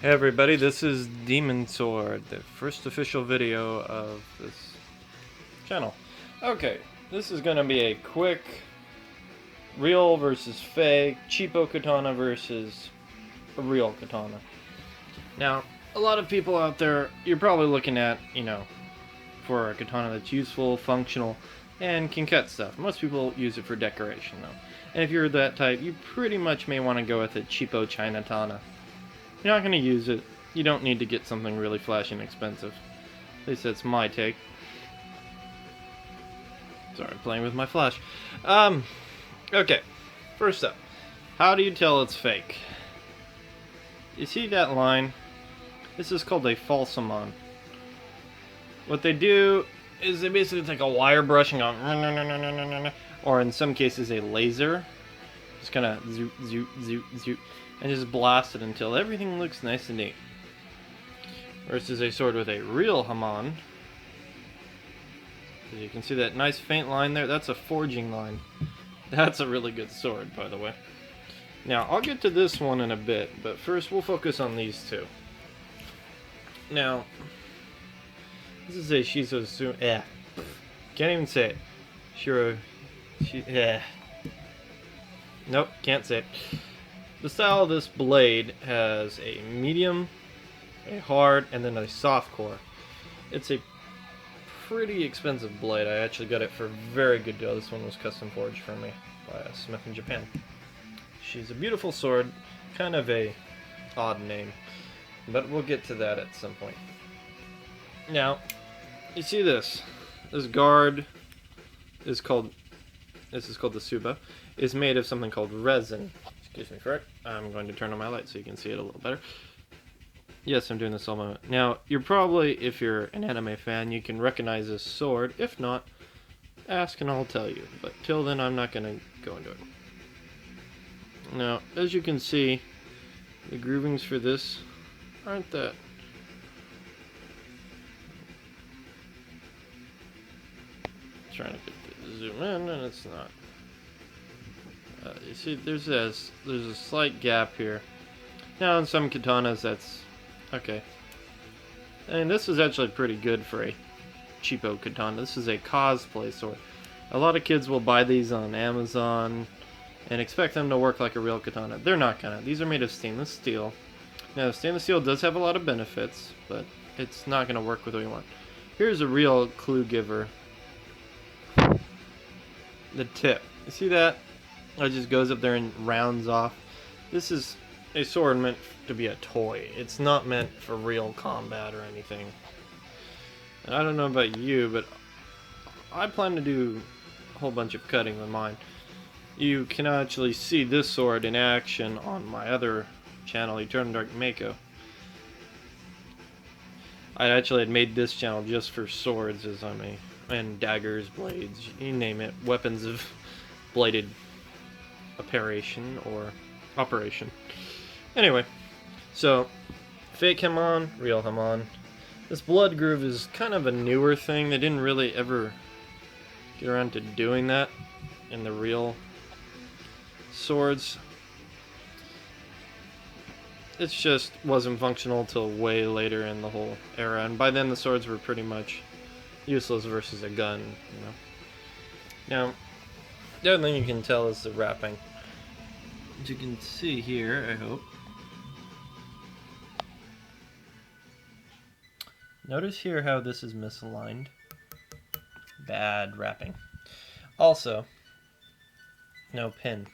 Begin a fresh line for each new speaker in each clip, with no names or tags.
Hey everybody, this is Demon Sword, the first official video of this channel. Okay, this is going to be a quick real versus fake, cheapo katana versus a real katana. Now, a lot of people out there, you're probably looking at, for a katana that's useful, functional, and can cut stuff. Most people use it for decoration though. And if you're that type, you pretty much may want to go with a cheapo Chinatana. You're not going to use it. You don't need to get something really flashy and expensive. At least that's my take. Sorry, playing with my flash. Okay. First up, how do you tell it's fake? You see that line? This is called a falsamon. What they do is they basically take a wire brush and go, or in some cases a laser. Just kind of zoot, zoot, zoot, zoot, and just blast it until everything looks nice and neat. Versus a sword with a real hamon. As you can see that nice faint line there, that's a forging line. That's a really good sword, by the way. Now, I'll get to this one in a bit, but first we'll focus on these two. Now, this is a Shihozume. Can't even say it. Nope, can't say it. The style of this blade has a medium, a hard, and then a soft core. It's a pretty expensive blade. I actually got it for a very good deal. This one was custom forged for me by a smith in Japan. She's a beautiful sword, kind of a odd name, but we'll get to that at some point. Now, you see this? This guard is called, this is called the Suba, is made of something called resin. Excuse me for it. I'm going to turn on my light so you can see it a little better. Yes, I'm doing this all moment. Now, you're probably, if you're an anime fan, you can recognize this sword. If not, ask and I'll tell you. But till then, I'm not going to go into it. Now, as you can see, the groovings for this aren't that. Trying to get the zoom in, and it's not. You see, there's a slight gap here. Now, in some katanas, that's okay. And this is actually pretty good for a cheapo katana. This is a cosplay sword. A lot of kids will buy these on Amazon and expect them to work like a real katana. They're not gonna. These are made of stainless steel. Now, stainless steel does have a lot of benefits, but it's not gonna work with what you want. Here's a real clue giver. The tip. You see that? It just goes up there and rounds off. This is a sword meant to be a toy. It's not meant for real combat or anything. And I don't know about you, but I plan to do a whole bunch of cutting with mine. You can actually see this sword in action on my other channel, Eternal Dark Mako. I actually had made this channel just for swords, as I'm a, and daggers, blades, you name it, weapons of bladed operation or operation. Anyway, so fake hamon, real hamon. This blood groove is kind of a newer thing. They didn't really ever get around to doing that in the real swords. It just wasn't functional till way later in the whole era, and by then the swords were pretty much useless versus a gun, you know. Now, the other thing you can tell is the wrapping. As you can see here, I hope. Notice here how this is misaligned. Bad wrapping. Also, no pin.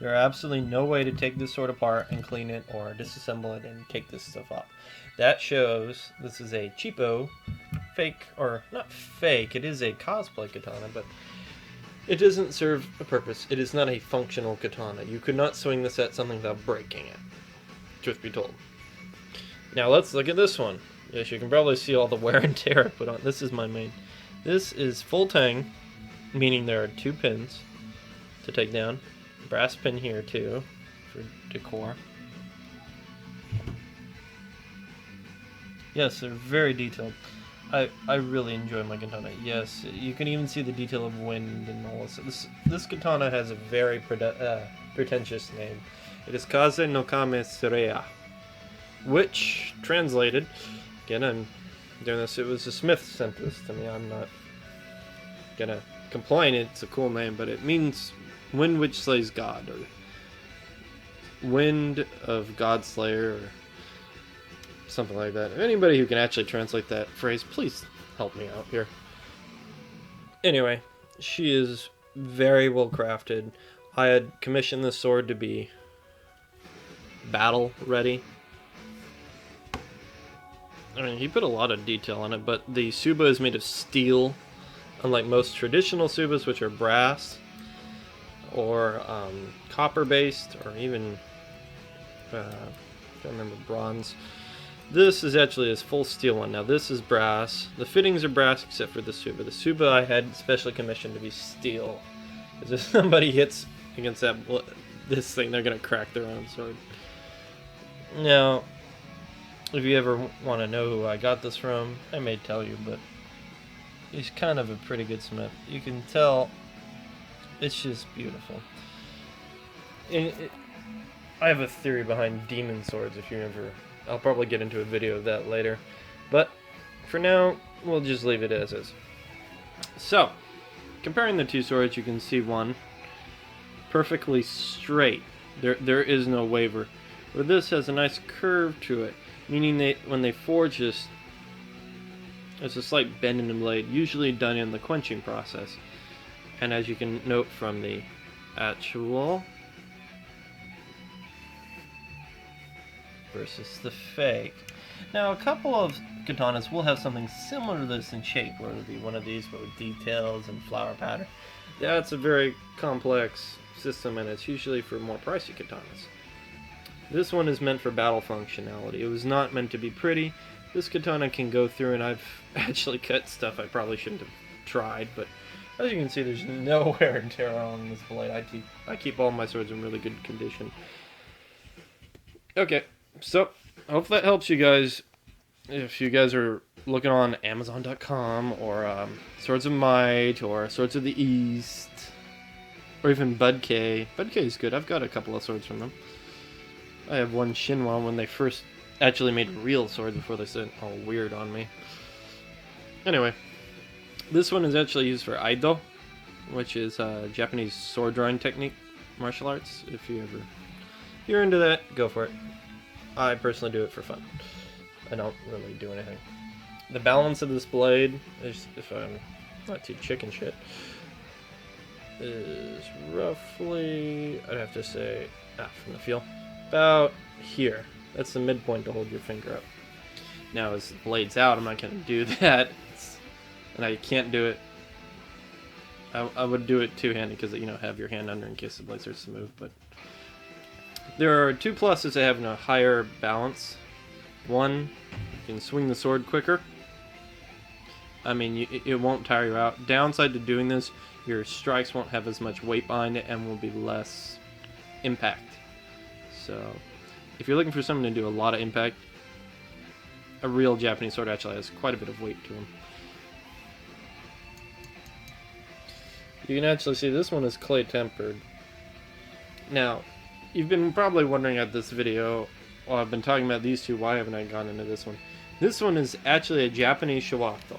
There are absolutely no way to take this sword apart and clean it or disassemble it and take this stuff off. That shows this is a cheapo, fake, or not fake, it is a cosplay katana, but it doesn't serve a purpose. It is not a functional katana. You could not swing this at something without breaking it, truth be told. Now let's look at this one. Yes, you can probably see all the wear and tear I put on. This is my main. This is full tang, meaning there are 2 pins to take down. Brass pin here too, for decor. Yes, they're very detailed. I really enjoy my katana. Yes, you can even see the detail of wind and all this. This katana has a very pretentious name. It is Kaze no Kame Sureya. which translated, again, I'm doing this, it was a Smith sent this to me. I'm not gonna complain, it's a cool name, but it means wind which slays God, or wind of God Slayer, or something like that. If anybody who can actually translate that phrase, please help me out here. Anyway, she is very well crafted. I had commissioned this sword to be battle ready. I mean, he put a lot of detail on it, but the Suba is made of steel, unlike most traditional Subas, which are brass, or copper-based, or even, I don't remember, bronze. This is actually a full steel one. Now this is brass. The fittings are brass except for the Suba. The Suba I had specially commissioned to be steel. Because if somebody hits against this thing, they're going to crack their own sword. Now, if you ever want to know who I got this from, I may tell you, but he's kind of a pretty good smith. You can tell it's just beautiful. I have a theory behind demon swords, if you ever... I'll probably get into a video of that later. But for now, we'll just leave it as is. So, comparing the two swords, you can see one perfectly straight. There is no waver. Where this has a nice curve to it, meaning when they forge this, there's a slight bend in the blade, usually done in the quenching process. And as you can note from the actual versus the fake. Now, a couple of katanas will have something similar to this in shape, where it'll be one of these but with details and flower pattern. That's a very complex system, and it's usually for more pricey katanas. This one is meant for battle functionality. It was not meant to be pretty. This katana can go through, and I've actually cut stuff I probably shouldn't have tried, but as you can see, there's no wear and tear on this blade. I keep all my swords in really good condition. Okay. So, I hope that helps you guys. If you guys are looking on Amazon.com, or Swords of Might, or Swords of the East, or even Bud K. Bud K is good. I've got a couple of swords from them. I have one Shinwa when they first actually made real swords before they sent all weird on me. Anyway, this one is actually used for Aido, which is a Japanese sword drawing technique, martial arts. If you're into that, go for it. I personally do it for fun. I don't really do anything. The balance of this blade, is, if I'm not too chicken shit, is roughly, I'd have to say, from the feel, about here. That's the midpoint to hold your finger up. Now, as the blade's out, I'm not going to do that. And I can't do it. I would do it two-handed because, have your hand under in case the blade starts to move, but there are two pluses to having a higher balance. One, you can swing the sword quicker. I mean, it won't tire you out. Downside to doing this, your strikes won't have as much weight behind it and will be less impact. So, if you're looking for something to do a lot of impact, a real Japanese sword actually has quite a bit of weight to them. You can actually see this one is clay tempered. Now, you've been probably wondering at this video, well, I've been talking about these two, why haven't I gone into this one? This one is actually a Japanese shiwato,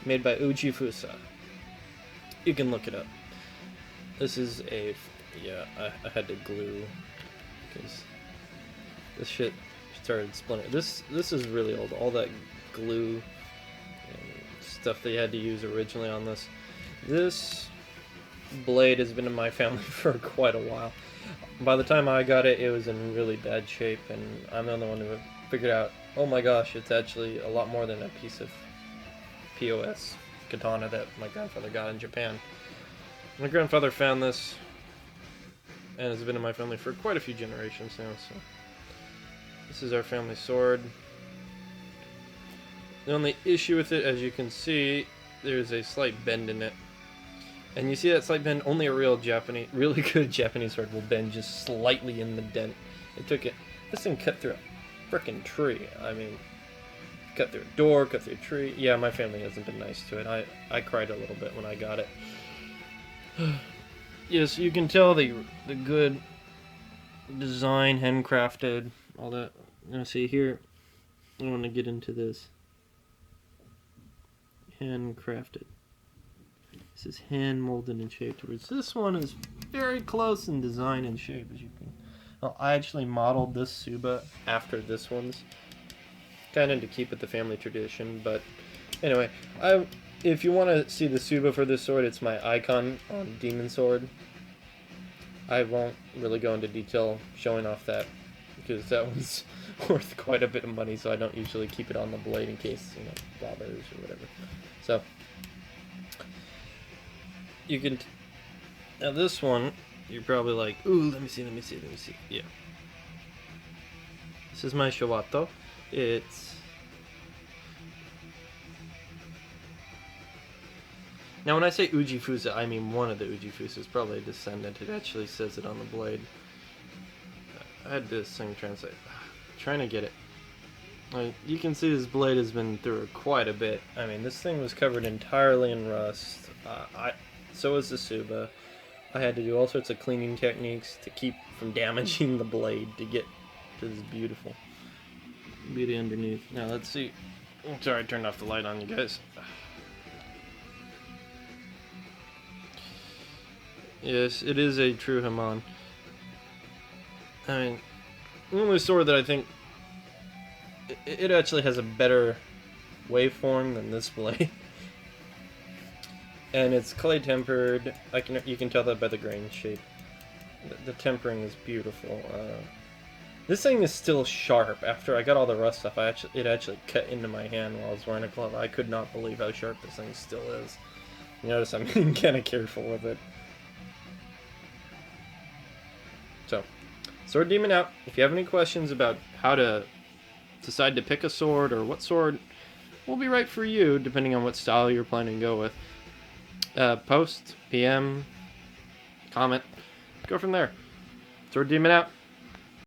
made by Ujifusa. You can look it up. This is a, I had to glue, because this shit started splintering. This is really old, all that glue and stuff they had to use originally on this. This blade has been in my family for quite a while. By the time I got it, it was in really bad shape, and I'm the only one who figured out, oh my gosh, it's actually a lot more than a piece of POS katana that my grandfather got in Japan. My grandfather found this, and it's been in my family for quite a few generations now, so this is our family sword. The only issue with it, as you can see, there's a slight bend in it. And you see that slight bend, only a really good Japanese sword will bend just slightly in the dent. This thing cut through a frickin' tree. I mean, cut through a door, cut through a tree. Yeah, my family hasn't been nice to it. I cried a little bit when I got it. Yes, you can tell the good design, handcrafted, all that. Now see here, I want to get into this. Handcrafted. This is hand molded and shaped. Whereas this one is very close in design and shape, as you can. Well, I actually modeled this Suba after this one's, kind of to keep it the family tradition. But anyway, if you want to see the Suba for this sword, it's my icon on Demon Sword. I won't really go into detail showing off that because that one's worth quite a bit of money, so I don't usually keep it on the blade in case, you know, bothers or whatever. So you can now this one, you're probably like, ooh, let me see. Yeah. This is my Shihozume. It's now when I say ujifusa, I mean one of the ujifusas, probably a descendant. It actually says it on the blade. I had this thing translate. Trying to get it. You can see this blade has been through quite a bit. I mean, this thing was covered entirely in rust. So was the Suba. I had to do all sorts of cleaning techniques to keep from damaging the blade to get to this beautiful beauty underneath. Now let's see. Sorry, I turned off the light on you guys. Yes, it is a true Hamon. I mean, the only sword that I think it actually has a better waveform than this blade, and it's clay tempered. You can tell that by the grain shape. The tempering is beautiful. This thing is still sharp. After I got all the rust off, it actually cut into my hand while I was wearing a glove. I could not believe how sharp this thing still is. You notice I'm being kind of careful with it. So, Sword Demon out. If you have any questions about how to decide to pick a sword or what sword will be right for you, depending on what style you're planning to go with, post, PM, comment, go from there. Sword Demon out.